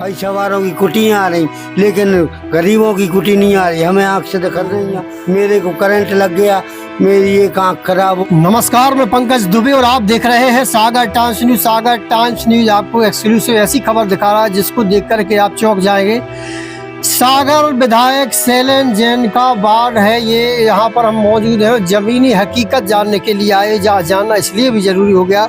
पैसा वालों की कुटियाँ आ रही, लेकिन गरीबों की कुटी नहीं आ रही। हमें आँख से दिखत नहीं है। मेरे को करंट लग गया, मेरी एक आँख खराब हो। नमस्कार, मैं पंकज दुबे और आप देख रहे हैं सागर टाइम्स न्यूज। सागर टाइम्स न्यूज आपको एक्सक्लूसिव ऐसी खबर दिखा रहा है जिसको देख करके आप चौंक जाएंगे। सागर विधायक शैलेंद्र जैन का वार्ड है ये, यहाँ पर हम मौजूद हैं। जमीनी हकीकत जानने के लिए आए, जानना इसलिए भी जरूरी हो गया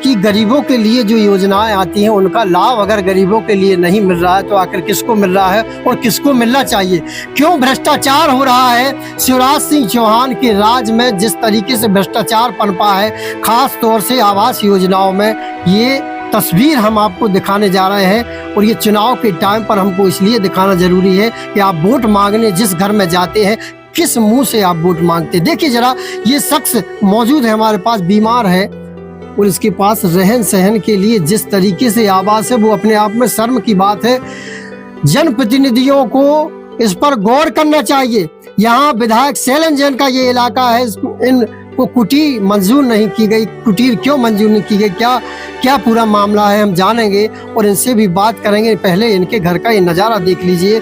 कि गरीबों के लिए जो योजनाएं आती हैं उनका लाभ अगर गरीबों के लिए नहीं मिल रहा है तो आखिर किसको मिल रहा है और किसको मिलना चाहिए। क्यों भ्रष्टाचार हो रहा है। शिवराज सिंह चौहान के राज में जिस तरीके से भ्रष्टाचार पनपा है, खास तौर से आवास योजनाओं में, ये तस्वीर हम आपको दिखाने जा रहे हैं। और ये चुनाव के टाइम पर हमको इसलिए दिखाना जरूरी है कि आप वोट मांगने जिस घर में जाते हैं किस मुंह से आप वोट मांगते। देखिए जरा, ये शख्स मौजूद है हमारे पास, बीमार है और इसके पास रहन सहन के लिए जिस तरीके से आवास है वो अपने आप में शर्म की बात है। जनप्रतिनिधियों को इस पर गौर करना चाहिए। यहाँ विधायक शैलेंद्र जैन का ये इलाका है, इनको कुटी मंजूर नहीं की गई। कुटीर क्यों मंजूर नहीं की गई, क्या पूरा मामला है, हम जानेंगे और इनसे भी बात करेंगे। पहले इनके घर का ये नज़ारा देख लीजिए,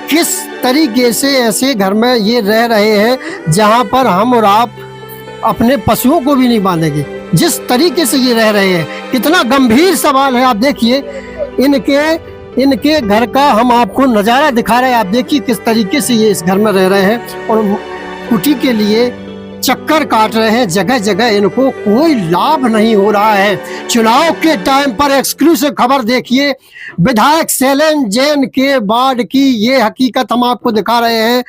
किस तरीके से ऐसे घर में ये रह रहे हैं जहाँ पर हम और आप अपने पशुओं को भी नहीं बांधेंगे। जिस तरीके से ये रह रहे हैं, कितना गंभीर सवाल है। आप देखिए इनके घर का हम आपको नज़ारा दिखा रहे हैं। आप देखिए किस तरीके से ये इस घर में रह रहे हैं और कुटी के लिए चक्कर काट रहे हैं। जगह जगह इनको कोई लाभ नहीं हो रहा है। चुनाव के टाइम पर एक्सक्लूसिव खबर देखिए, विधायक शैलेंद्र जैन के वार्ड की ये हकीकत हम आपको दिखा रहे हैं।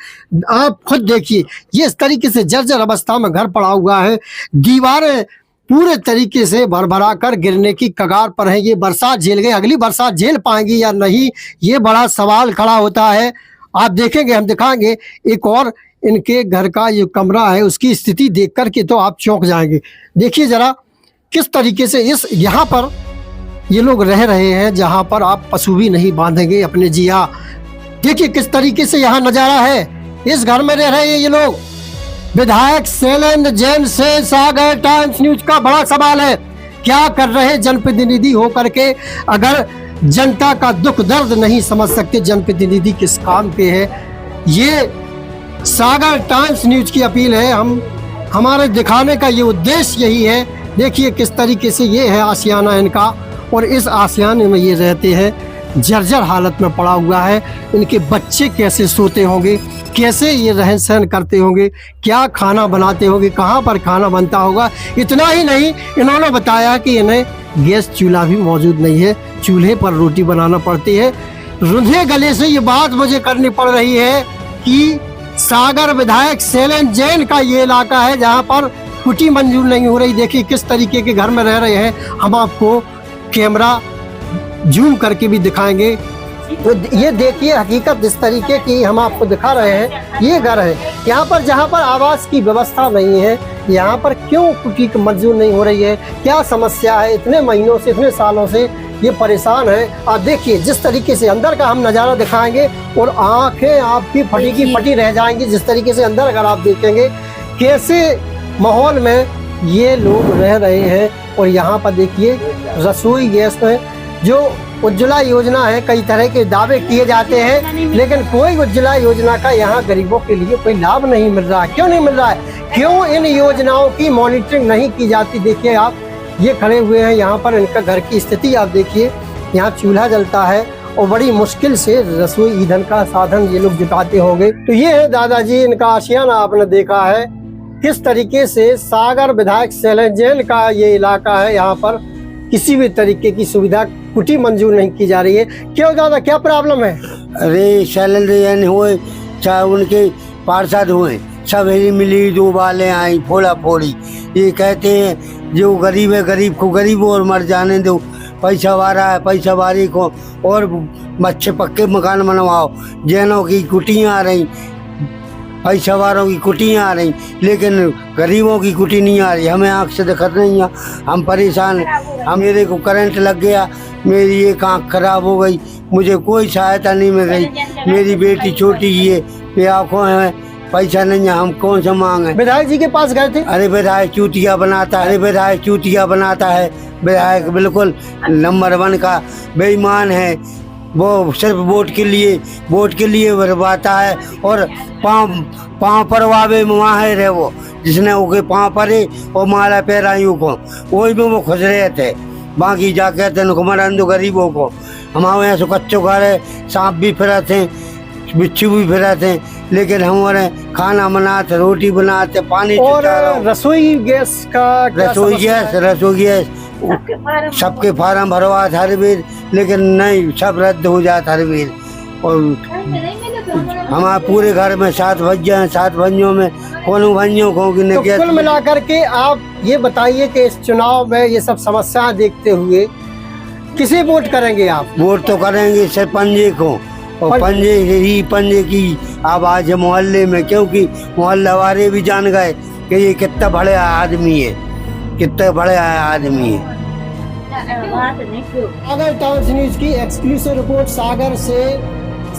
आप खुद देखिए, ये इस तरीके से जर्जर अवस्था में घर पड़ा हुआ है। दीवारें पूरे तरीके से भरभरा कर गिरने की कगार पर है। ये बरसात झेल गए, अगली बरसात झेल पाएंगी या नहीं, ये बड़ा सवाल खड़ा होता है। आप देखेंगे, हम दिखाएंगे एक और इनके घर का जो कमरा है उसकी स्थिति देख कर के तो आप चौंक जाएंगे। देखिए जरा किस तरीके से इस यहाँ पर ये लोग रह रहे हैं जहाँ पर आप पशु भी नहीं बांधेंगे अपने जिया। देखिए किस तरीके से यहाँ नज़ारा है, इस घर में रह रहे हैं ये लोग। विधायक शैलेंद्र जैन से सागर टाइम्स न्यूज का बड़ा सवाल है, क्या कर रहे जनप्रतिनिधि होकर के अगर जनता का दुख दर्द नहीं समझ सकते, जनप्रतिनिधि किस काम पे है। ये सागर टाइम्स न्यूज की अपील है, हमारे दिखाने का ये उद्देश्य यही है। देखिए किस तरीके से ये है आशियाना इनका और इस आशियाने में ये रहते हैं। जर्जर हालत में पड़ा हुआ है। इनके बच्चे कैसे सोते होंगे, कैसे ये रहन सहन करते होंगे, क्या खाना बनाते होंगे, कहाँ पर खाना बनता होगा। इतना ही नहीं, इन्होंने बताया कि इन्हें गैस चूल्हा भी मौजूद नहीं है, चूल्हे पर रोटी बनाना पड़ती है। रुंधे गले से ये बात मुझे करनी पड़ रही है कि सागर विधायक शैलेंद्र जैन का ये इलाका है जहाँ पर कुटी मंजूर नहीं हो रही। देखिए किस तरीके के घर में रह रहे हैं, हम आपको कैमरा जूम करके भी दिखाएंगे। तो ये देखिए हकीकत इस तरीके की हम आपको दिखा रहे हैं। ये घर है यहाँ पर जहाँ पर आवास की व्यवस्था नहीं है, यहाँ पर क्यों कुटी मंजूर नहीं हो रही है, क्या समस्या है। इतने महीनों से, इतने सालों से ये परेशान है। आप देखिए जिस तरीके से अंदर का हम नज़ारा दिखाएंगे और आंखें आपकी फटी की फटी रह जाएंगी जिस तरीके से अंदर अगर आप देखेंगे कैसे माहौल में ये लोग रह रहे हैं। और यहाँ पर देखिए रसोई गैस में जो उज्ज्वला योजना है, कई तरह के दावे किए जाते हैं लेकिन कोई उज्ज्वला योजना का यहाँ गरीबों के लिए कोई लाभ नहीं मिल रहा है। क्यों नहीं मिल रहा है, क्यों इन योजनाओं की मॉनिटरिंग नहीं की जाती। देखिए आप ये खड़े हुए हैं, यहाँ पर इनका घर की स्थिति आप देखिए। यहाँ चूल्हा जलता है और बड़ी मुश्किल से रसोई ईंधन का साधन ये लोग जुटाते होंगे। तो ये है दादाजी, इनका आशियाना आपने देखा है किस तरीके से। सागर विधायक शैलेंद्र जैन का ये इलाका है, यहाँ पर किसी भी तरीके की सुविधा कुटी मंजूर नहीं की जा रही है। क्यों दादा, क्या प्रॉब्लम है। अरे शैलेंद्र जैन हुए चाहे उनके पार्षद हुए, सब हिली मिली दो बालें आई फोड़ा फोड़ी। ये कहते हैं जो गरीब है गरीब को गरीब और मर जाने दो, पैसा वाला है पैसा वाली को और अच्छे पक्के मकान बनवाओ। जैनों की कुटियाँ आ रही, पैसा वालों की कुटियाँ आ रही, लेकिन गरीबों की कुटी नहीं आ रही। हमें आँख से दिखत नहीं है, हम परेशान हैं। मेरे को करंट लग गया, मेरी एक आँख खराब हो गई, मुझे कोई सहायता नहीं मिल रही। मेरी बेटी छोटी है, ये आँखों है, पैसा नहीं है, हम कौन सा मांगे। विधायक जी के पास गए थे। अरे विधायक चूतिया बनाता है, विधायक चूतिया बनाता है। विधायक बिल्कुल नंबर 1 का बेईमान है। वो सिर्फ वोट के लिए बरबाता है। और पाँव परवावे में माहिर है वो, जिसने ओके पाँव परे और माला पैराइयों को, वही में वो खुश रहे थे। बाकी जा कहते हैं नुकमरान दो गरीबों को। हमारे यहाँ से कच्चो घर है, सांप भी फिरा थे, बिच्छू भी फिरा थे, लेकिन हमारे खाना बनाते, रोटी बनाते, पानी और रसोई गैस का क्या रसोई समस्या है? रसोई गैस सबके फार्म भरवा था हर वीर, लेकिन नहीं, सब रद्द हो जाता हर वीर। और हमारे पूरे घर में 7 भज्जे हैं, 7 भंजों में कौन भंजों को कि तो कुल मिलाकर के आप ये बताइए कि इस चुनाव में ये सब समस्याएं देखते हुए किसे वोट करेंगे आप? वोट तो करेंगे सिर्फ पंजे को, और पंजे की आवाज है मोहल्ले में, क्योंकि मोहल्ले वाले भी जान गए कि ये कितना बड़े आदमी है, कितना बड़े आदमी है। सागर टाइम्स न्यूज की एक्सक्लूसिव रिपोर्ट सागर से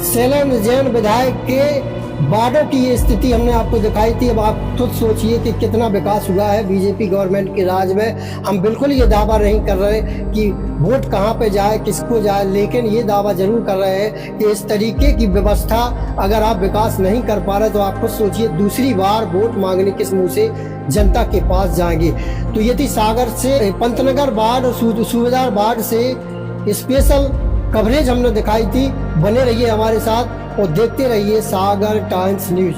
शैलेंद्र जैन विधायक के वार्डों की ये स्थिति हमने आपको दिखाई थी। अब आप खुद सोचिए कि कितना विकास हुआ है बीजेपी गवर्नमेंट के राज में। हम बिल्कुल ये दावा नहीं कर रहे कि वोट कहाँ पे जाए, किसको जाए, लेकिन ये दावा जरूर कर रहे हैं कि इस तरीके की व्यवस्था अगर आप विकास नहीं कर पा रहे तो आप खुद सोचिए दूसरी बार वोट मांगने किस मुंह से जनता के पास जाएंगे। तो ये थी सागर से पंतनगर वार्ड और सूबेदार वार्ड से स्पेशल कवरेज हमने दिखाई थी। बने रहिए हमारे साथ और देखते रहिए सागर टाइम्स न्यूज।